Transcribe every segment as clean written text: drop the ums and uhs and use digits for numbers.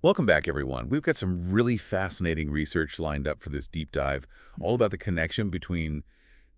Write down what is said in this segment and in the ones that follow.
Welcome back, everyone. We've got some really fascinating research lined up for this deep dive, all about the connection between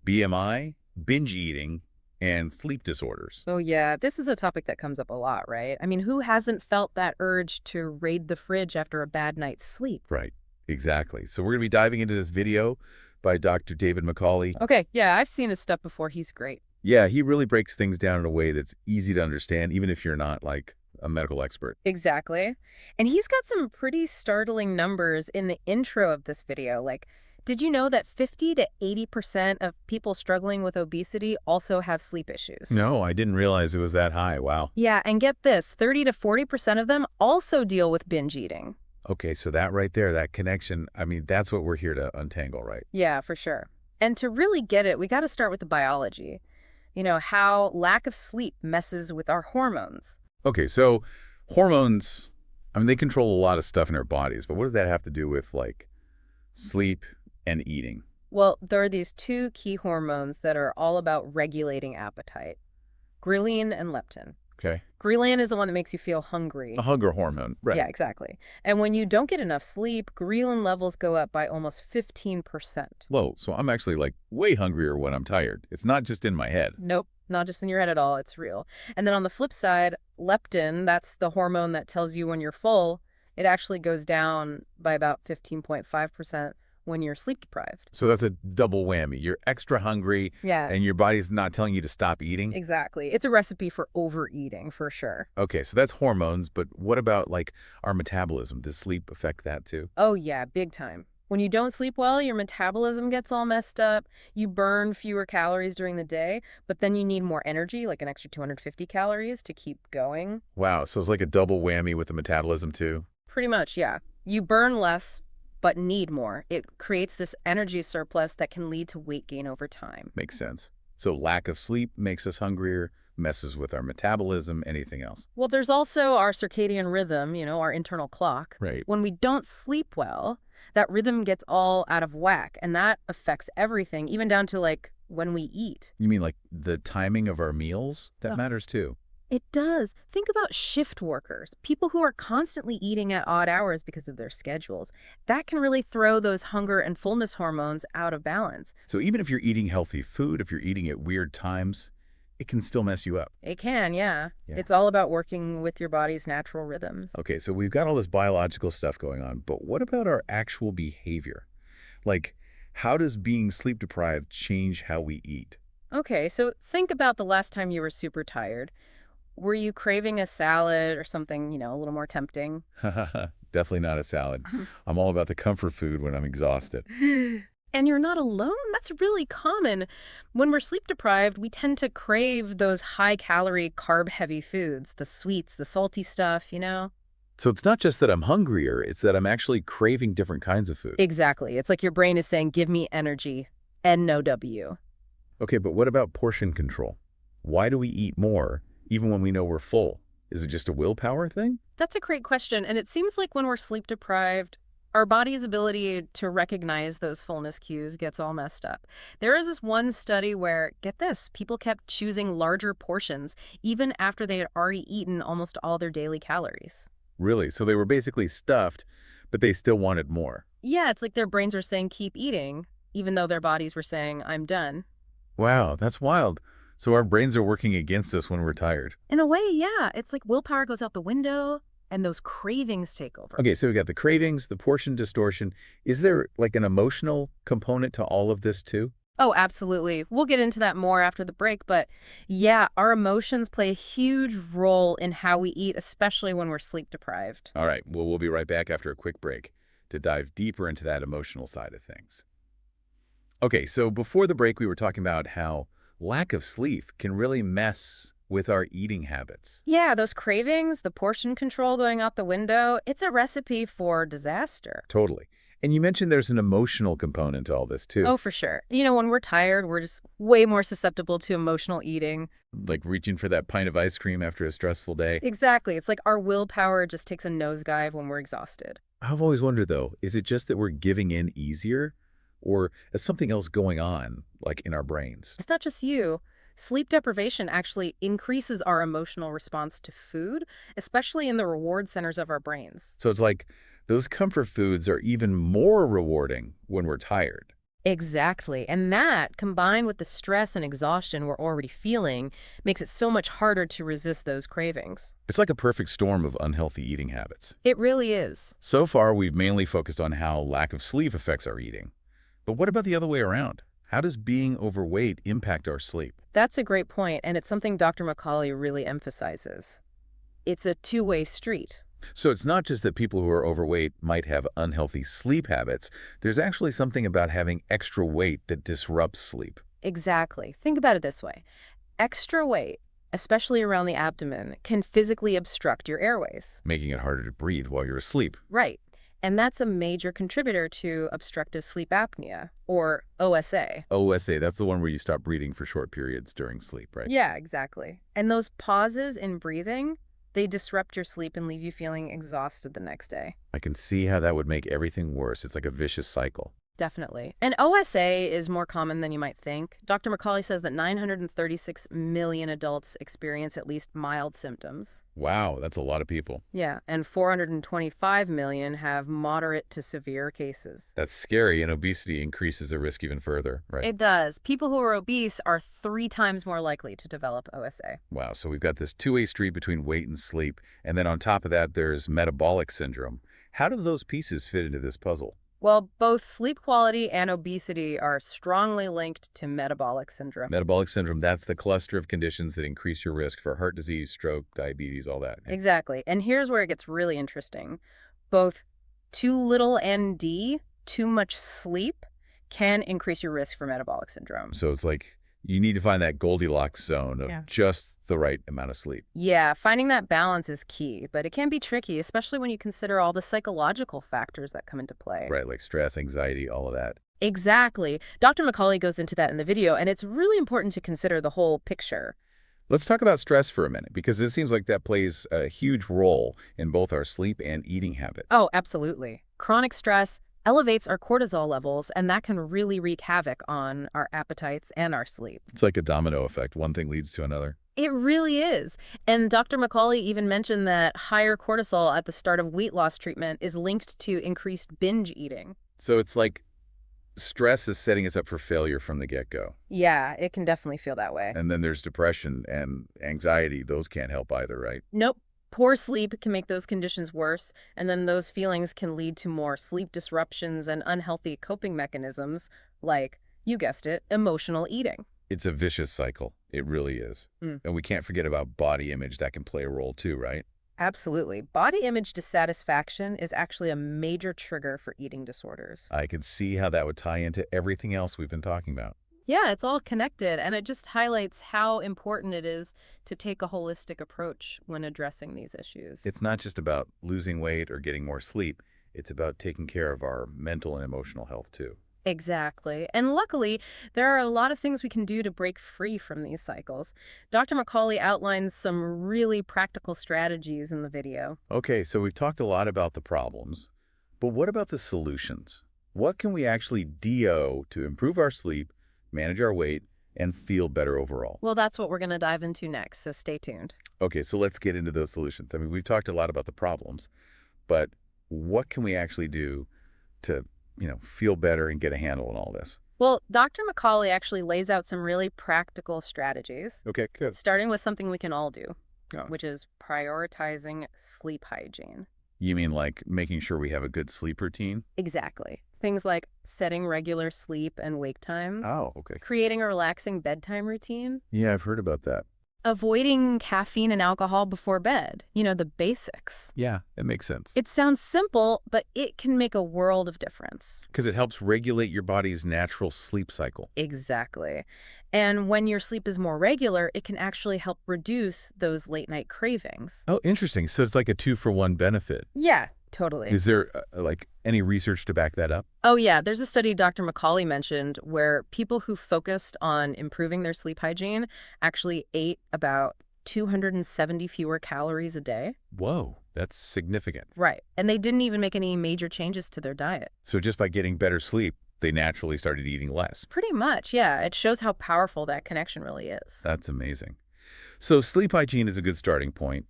BMI, binge eating, and sleep disorders. Oh, yeah. This is a topic that comes up a lot, right? I mean, who hasn't felt that urge to raid the fridge after a bad night's sleep? Right, exactly. So we're going to be diving into this video by Dr. David McCauley. Okay, yeah, I've seen his stuff before. He's great. Yeah, he really breaks things down in a way that's easy to understand, even if you're not like a medical expert. Exactly. And he's got some pretty startling numbers in the intro of this video. Like, did you know that 50 to 80% of people struggling with obesity also have sleep issues? No, I didn't realize it was that high. Wow. Yeah, and get this, 30 to 40% of them also deal with binge eating. Okay, so that right there, that connection, I mean, that's what we're here to untangle, right? Yeah, for sure. And to really get it, we got to start with the biology. How lack of sleep messes with our hormones. Okay, so hormones, I mean, they control a lot of stuff in our bodies, but what does that have to do with, like, sleep and eating? Well, there are these two key hormones that are all about regulating appetite, ghrelin and leptin. Okay. Ghrelin is the one that makes you feel A hungry. hunger hormone, right. Yeah, exactly. And when you don't get enough sleep, ghrelin levels go up by almost 15%. Whoa, so I'm actually, like, way hungrier when I'm tired. It's not just in my head. Nope, not just in your head at all, it's real. And then on the flip side, leptin, that's the hormone that tells you when you're full, it actually goes down by about 15.5% when you're sleep deprived. So that's a double whammy. You're extra hungry, Yeah, and your body's not telling you to stop eating? exactly. It's a recipe for overeating, for sure. Okay, so that's hormones, but what about, like, our metabolism? Does sleep affect that too? Oh, yeah, big time. When you don't sleep well, your metabolism gets all messed up. You burn fewer calories during the day, but then you need more energy, like an extra 250 calories to keep going. Wow, so it's like a double whammy with the metabolism too? Pretty much, yeah. You burn less, but need more. It creates this energy surplus that can lead to weight gain over time. Makes sense. So lack of sleep makes us hungrier, messes with our metabolism, anything else. Well, there's also our circadian rhythm, our internal clock. Right. When we don't sleep well, that rhythm gets all out of whack, and that affects everything, even down to like when we eat. You mean like the timing of our meals? That Oh, matters too. it does. Think about shift workers, people who are constantly eating at odd hours because of their schedules. That can really throw those hunger and fullness hormones out of balance. So even if you're eating healthy food, if you're eating at weird times, it can still mess you up. It can, yeah. Yeah. It's all about working with your body's natural rhythms. Okay, so we've got all this biological stuff going on, but what about our actual behavior? Like, how does being sleep deprived change how we eat? Okay, so think about the last time you were super tired. Were you craving a salad or something, a little more tempting? Definitely not a salad. I'm all about the comfort food when I'm exhausted. And you're not alone. That's really common. When we're sleep deprived, we tend to crave those high calorie, carb heavy foods, the sweets, the salty stuff. So it's not just that I'm hungrier, it's that I'm actually craving different kinds of food. Exactly. It's like your brain is saying, give me energy, N-O-W. Okay, but what about portion control? Why do we eat more even when we know we're full? Is it just a willpower thing? That's a great question. And it seems like when we're sleep deprived, our body's ability to recognize those fullness cues gets all messed up. There is this one study where, get this, people kept choosing larger portions even after they had already eaten almost all their daily calories. Really? So they were basically stuffed, but they still wanted more. Yeah, it's like their brains were saying, keep eating, even though their bodies were saying, I'm done. Wow, that's wild. So our brains are working against us when we're tired. In a way, yeah. It's like willpower goes out the window and those cravings take over. Okay, so we got the cravings, the portion distortion. Is there like an emotional component to all of this too? Oh, absolutely. We'll get into that more after the break, but yeah, our emotions play a huge role in how we eat, especially when we're sleep deprived. All right, well, we'll be right back after a quick break to dive deeper into that emotional side of things. Okay, so before the break, we were talking about how lack of sleep can really mess with our eating habits. Yeah, those cravings, the portion control going out the window, it's a recipe for disaster. Totally. And you mentioned there's an emotional component to all this too, Oh, for sure. When we're tired, we're just way more susceptible to emotional eating. like reaching for that pint of ice cream after a stressful day. Exactly. It's like our willpower just takes a nosedive when we're exhausted. I've always wondered though, is it just that we're giving in easier or is something else going on like in our brains? It's not just you. Sleep deprivation actually increases our emotional response to food, especially in the reward centers of our brains. So it's like those comfort foods are even more rewarding when we're tired. Exactly. And that, combined with the stress and exhaustion we're already feeling, makes it so much harder to resist those cravings. It's like a perfect storm of unhealthy eating habits. It really is. So far, we've mainly focused on how lack of sleep affects our eating. But what about the other way around? How does being overweight impact our sleep? That's a great point, and it's something Dr. McCauley really emphasizes. It's a two-way street. So it's not just that people who are overweight might have unhealthy sleep habits. There's actually something about having extra weight that disrupts sleep. Exactly. Think about it this way. Extra weight, especially around the abdomen, can physically obstruct your airways. Making it harder to breathe while you're asleep. Right. And that's a major contributor to obstructive sleep apnea, or OSA. OSA, that's the one where you stop breathing for short periods during sleep, right? Yeah, exactly. And those pauses in breathing, they disrupt your sleep and leave you feeling exhausted the next day. I can see how that would make everything worse. It's like a vicious cycle. Definitely. And OSA is more common than you might think. Dr. McCauley says that 936 million adults experience at least mild symptoms. Wow, that's a lot of people. Yeah, and 425 million have moderate to severe cases. That's scary, and obesity increases the risk even further, right? It does. People who are obese are 3 times more likely to develop OSA. Wow, so we've got this two-way street between weight and sleep, and then on top of that, there's metabolic syndrome. How do those pieces fit into this puzzle? Well, both sleep quality and obesity are strongly linked to metabolic syndrome. Metabolic syndrome, that's the cluster of conditions that increase your risk for heart disease, stroke, diabetes, all that. Exactly. And here's where it gets really interesting. Both too little ND, too much sleep, can increase your risk for metabolic syndrome. So it's like you need to find that Goldilocks zone of Yeah. just the right amount of sleep. Yeah, finding that balance is key, but it can be tricky, especially when you consider all the psychological factors that come into play. Right, like stress, anxiety, all of that. Exactly. Dr. McCauley goes into that in the video, and it's really important to consider the whole picture. Let's talk about stress for a minute, because it seems like that plays a huge role in both our sleep and eating habits. Oh, absolutely. Chronic stress elevates our cortisol levels, and that can really wreak havoc on our appetites and our sleep. It's like a domino effect. One thing leads to another. It really is. And Dr. McCauley even mentioned that higher cortisol at the start of weight loss treatment is linked to increased binge eating. So it's like stress is setting us up for failure from the get-go. Yeah, it can definitely feel that way. And then there's depression and anxiety. Those can't help either, right? Nope. Poor sleep can make those conditions worse, and then those feelings can lead to more sleep disruptions and unhealthy coping mechanisms like, you guessed it, emotional eating. It's a vicious cycle. It really is. Mm. And we can't forget about body image. That can play a role too, right? Absolutely. Body image dissatisfaction is actually a major trigger for eating disorders. I could see how that would tie into everything else we've been talking about. Yeah, it's all connected, and it just highlights how important it is to take a holistic approach when addressing these issues. It's not just about losing weight or getting more sleep. It's about taking care of our mental and emotional health too. Exactly. And luckily, there are a lot of things we can do to break free from these cycles. Dr. McCauley outlines some really practical strategies in the video. Okay, so we've talked a lot about the problems, but what about the solutions? What can we actually do to improve our sleep, manage our weight, and feel better overall? Well, that's what we're going to dive into next, so stay tuned. Okay, so let's get into those solutions. I mean, we've talked a lot about the problems, but what can we actually do to, feel better and get a handle on all this? Well, Dr. McCauley actually lays out some really practical strategies, Okay, good. starting with something we can all do, Oh. which is prioritizing sleep hygiene. You mean like making sure we have a good sleep routine? Exactly. Things like setting regular sleep and wake times, Oh, okay. creating a relaxing bedtime routine, Yeah, I've heard about that. avoiding caffeine and alcohol before bed. The basics. Yeah, it makes sense. It sounds simple, but it can make a world of difference. Because it helps regulate your body's natural sleep cycle. Exactly. And when your sleep is more regular, it can actually help reduce those late night cravings. Oh, interesting. So it's like a 2-for-1 benefit. Yeah, totally. Is there any research to back that up? Oh, yeah. There's a study Dr. McCauley mentioned where people who focused on improving their sleep hygiene actually ate about 270 fewer calories a day. Whoa, that's significant. Right. And they didn't even make any major changes to their diet. So just by getting better sleep, they naturally started eating less. Pretty much, yeah. It shows how powerful that connection really is. That's amazing. So sleep hygiene is a good starting point.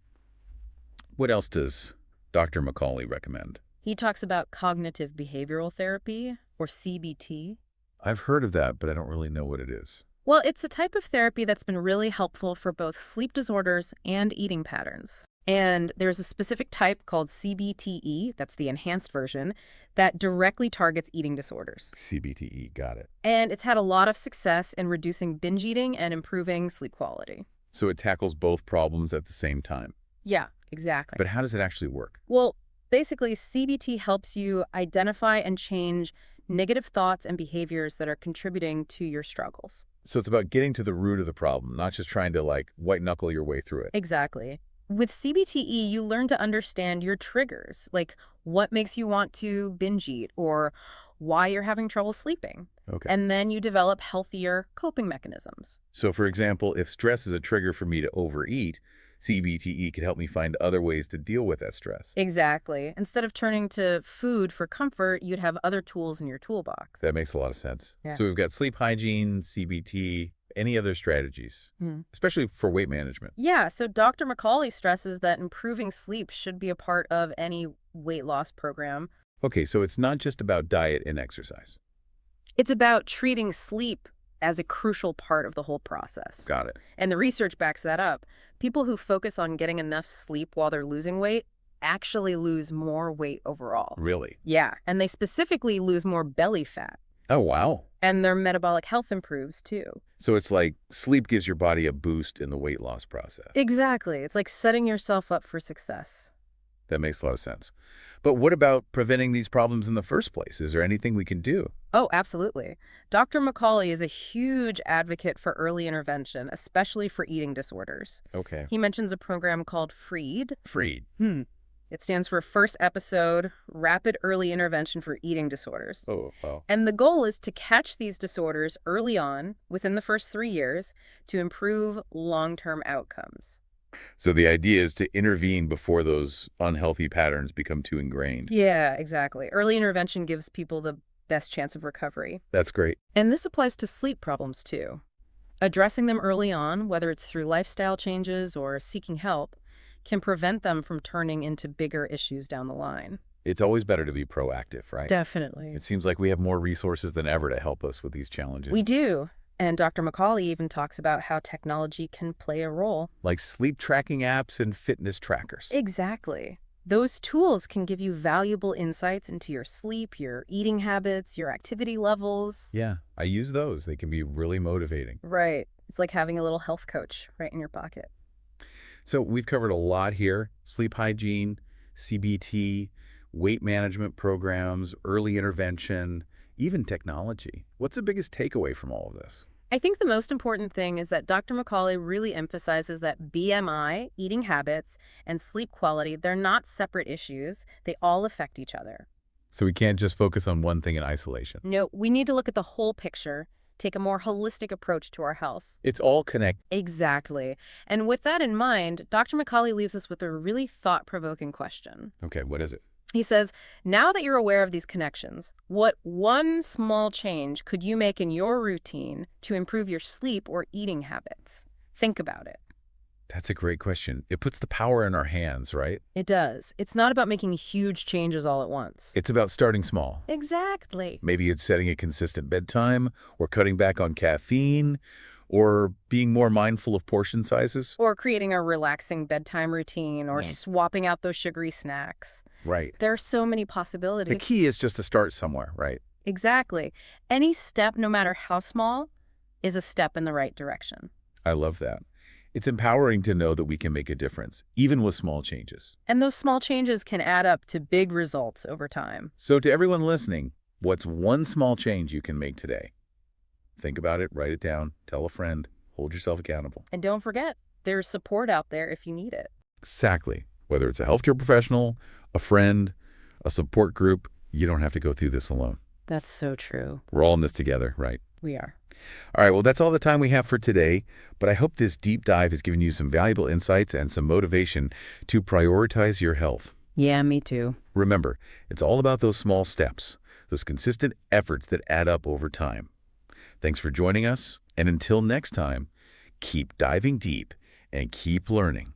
What else does Dr. McCauley recommend? He talks about cognitive behavioral therapy, or CBT. I've heard of that, but I don't really know what it is. Well, it's a type of therapy that's been really helpful for both sleep disorders and eating patterns. And there's a specific type called CBTE, that's the enhanced version, that directly targets eating disorders. CBTE, got it. And it's had a lot of success in reducing binge eating and improving sleep quality. So it tackles both problems at the same time. Yeah, exactly. But how does it actually work? Well, basically, CBT helps you identify and change negative thoughts and behaviors that are contributing to your struggles. So it's about getting to the root of the problem, not just trying to, like, white-knuckle your way through it. Exactly. With CBTE, you learn to understand your triggers, like what makes you want to binge eat or why you're having trouble sleeping. Okay. And then you develop healthier coping mechanisms. So, for example, if stress is a trigger for me to overeat, CBTE could help me find other ways to deal with that stress. Exactly. Instead of turning to food for comfort, you'd have other tools in your toolbox. That makes a lot of sense. Yeah. So we've got sleep hygiene, CBT, any other strategies, especially for weight management. Yeah, so Dr. McCauley stresses that improving sleep should be a part of any weight loss program. Okay, so it's not just about diet and exercise. It's about treating sleep as a crucial part of the whole process. Got it. And the research backs that up. People who focus on getting enough sleep while they're losing weight actually lose more weight overall. Really? Yeah, and they specifically lose more belly fat. Oh, wow. And their metabolic health improves, too. So it's like sleep gives your body a boost in the weight loss process. Exactly. It's like setting yourself up for success. That makes a lot of sense. But what about preventing these problems in the first place? Is there anything we can do? Oh, absolutely. Dr. McCauley is a huge advocate for early intervention, especially for eating disorders. Okay. He mentions a program called FREED. Freed. It stands for First Episode, Rapid Early Intervention for Eating Disorders. Oh, wow. And the goal is to catch these disorders early on, within the first 3 years, to improve long-term outcomes. So the idea is to intervene before those unhealthy patterns become too ingrained. Yeah, exactly. Early intervention gives people the best chance of recovery. That's great. And this applies to sleep problems, too. Addressing them early on, whether it's through lifestyle changes or seeking help, can prevent them from turning into bigger issues down the line. It's always better to be proactive, right? Definitely. It seems like we have more resources than ever to help us with these challenges. We do. And Dr. McCauley even talks about how technology can play a role. Like sleep tracking apps and fitness trackers. Exactly. Those tools can give you valuable insights into your sleep, your eating habits, your activity levels. Yeah, I use those. They can be really motivating. Right. It's like having a little health coach right in your pocket. So we've covered a lot here. Sleep hygiene, CBT, weight management programs, early intervention, even technology. What's the biggest takeaway from all of this? I think the most important thing is that Dr. McCauley really emphasizes that BMI, eating habits, and sleep quality, they're not separate issues. They all affect each other. So we can't just focus on one thing in isolation. No, we need to look at the whole picture, take a more holistic approach to our health. It's all connected. Exactly. And with that in mind, Dr. McCauley leaves us with a really thought-provoking question. Okay, what is it? He says, now that you're aware of these connections, what one small change could you make in your routine to improve your sleep or eating habits? Think about it. That's a great question. It puts the power in our hands, right? It does. It's not about making huge changes all at once. It's about starting small. Exactly. Maybe it's setting a consistent bedtime, or cutting back on caffeine, or being more mindful of portion sizes. Or creating a relaxing bedtime routine, or swapping out those sugary snacks. Right. There are so many The possibilities. key is just to start somewhere, right? Exactly. Any step, no matter how small, is a step in the right direction. I love that. It's empowering to know that we can make a difference, even with small changes. And those small changes can add up to big results over time. So to everyone listening, what's one small change you can make today? Think about it, write it down, tell a friend, hold yourself accountable. And don't forget, there's support out there if you need it. Exactly. Whether it's a healthcare professional, a friend, a support group, you don't have to go through this alone. That's so true. We're all in this together, right? We are. All right, well, that's all the time we have for today, but I hope this deep dive has given you some valuable insights and some motivation to prioritize your health. Yeah, me too. Remember, it's all about those small steps, those consistent efforts that add up over time. Thanks for joining us, and until next time, keep diving deep and keep learning.